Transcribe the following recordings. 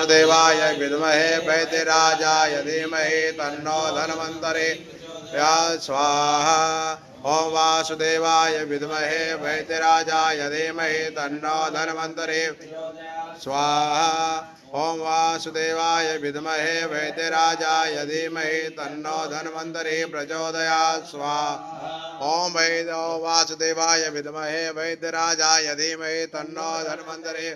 देवाय विद्महे वैद्यराजाय धीमहि तन्नो धन्वन्तरि स्वाहा। ओम वासुदेवाय विद्महे वैद्यराजाय धीमहि तन्नो धन्वन्तरि स्वाहा। ओम वासुदेवाय विद्महे वैद्यराजाय धीमहि तन्नो धन्वन्तरि प्रचोदयात् स्वाहा। ओम वासुदेवाय विद्महे वैद्यराजाय धीमहि तन्नो धन्वन्तरि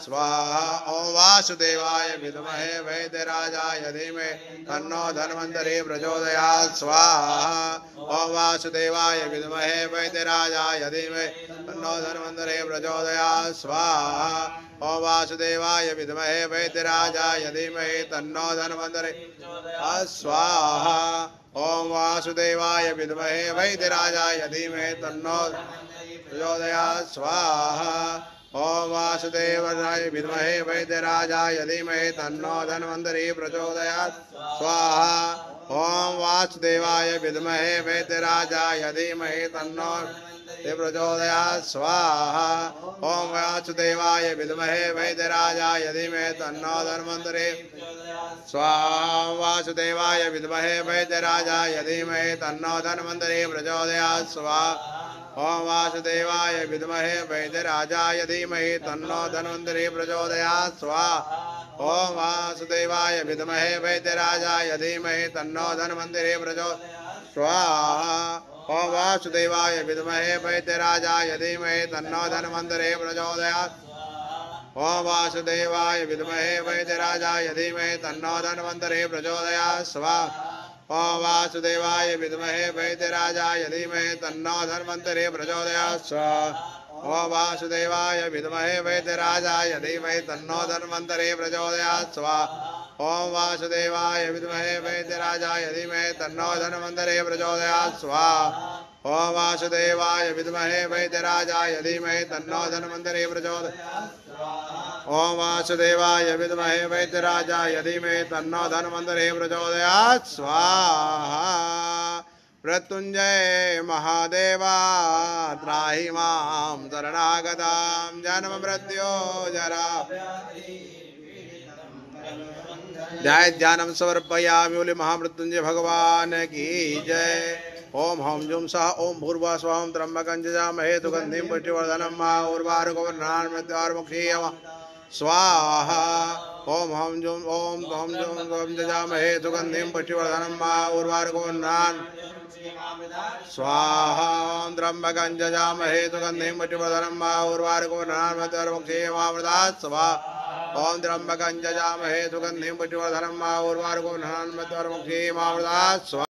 स्वाहा। ओम वासुदेवाय विद्महे वैद्यराजाय धीमहि तन्नो धन्वन्तरि प्रचोदयात् स्वाहा। ओम वासुदेवाय विद्महे वैद्यराजाय धीमहि तन्नो धन्वन्तरि प्रचोदयात् स्वाहा। ओम वासुदेवाय विद्महे वैद्यराजाय धीमहि तन्नो धन्वन्तरि स्वाहा। ओम वासुदेवाय विद्महे वैद्यराजाय धीमहि तन्नो प्रचोदयात् स्वाहा। ओम वासुदेवाय विद्महे वैद्यराजाय धीमहि तन्नो धन्वन्तरि प्रचोदयात् स्वाहा। ओम वासुदेवाय विद्महे वैद्यराजाय धीमहि तन्नो प्रचोदयात् स्वाहा। ओम वासुदेवाय विद्महे वैद्यराजाय धीमहि तन्नो धन्वन्तरि स्वाहा। वासुदेवाय विद्महे वैद्यराजाय धीमहि तन्नो धन्वन्तरि प्रचोदयात् स्वाहा। ओम वासुदेवाय विद्महे वैद्यराजाय धीमहि तन्नो धन्वन्तरि प्रचोदयात् स्वाहा। ओम वासुदेवाय विद्महे वैद्यराजाय धीमहि तन्नो धन्वन्तरि प्रचोदयात् स्वाहा। ओम वासुदेवाय विद्महे वैद्यराजाय धीमहि तन्नो धन्वन्तरि प्रचोदयात्। ओम वासुदेवाय विद्महे वैद्यराजाय धीमहि तन्नो धन्वन्तरि प्रचोदयात् स्वाहा। ओम वासुदेवाय विद्महे वैद्यराजाय धीमहि तन्नो धन्वन्तरि प्रचोदयात् स्वाहा। ओम वासुदेवाय विद्महे वैद्यराजाय धीमहि तन्नो धन्वन्तरि प्रचोदयात् स्वाहा। ओम वासुदेवाय विद्महे वैद्यराजाय धीमहि तन्नो धन्वन्तरि प्रचोदयात् स्वाहा। ओम वासुदेवाय विद्महे वैद्यराजाय धीमहि तन्नो धन्वन्तरि प्रचोदयात्। ओम वासुदेवाय विद्महे वैद्यराजाय धीमहि तन्नो धन्वन्तरि प्रचोदयात् स्वाहा। मृत्युंजय महादेवा त्राहि मां शरणागतां जन्म मृत्यो जरा। जय ध्यानम समर्पयामि बोले महामृत्युंजय भगवान की जय। ओम हम जुम सह ओम भूर्भुवः स्वः त्र्यंबकं यजामहे सुगन्धिं पुष्टिवर्धनं उर्वारुकवर्णान्मद्वारमुक्षीय स्वाहा। ओम हम जुम ओम यजामहे सुगन्धिं पुष्टिवर्धनं उर्वारुकवर्णान् स्वाहा। त्र्यंबकं यजामहे सुगन्धिं पुष्टिवर्धनं उर्वारुकवर्णान्मद्वारमुक्षीय स्वाहा। ओम त्र्यंबकं यजामहे सुगन्धिं पुष्टिवर्धनं उर्वारुकवर्णान्मद्वारमुक्षीय स्वाहा।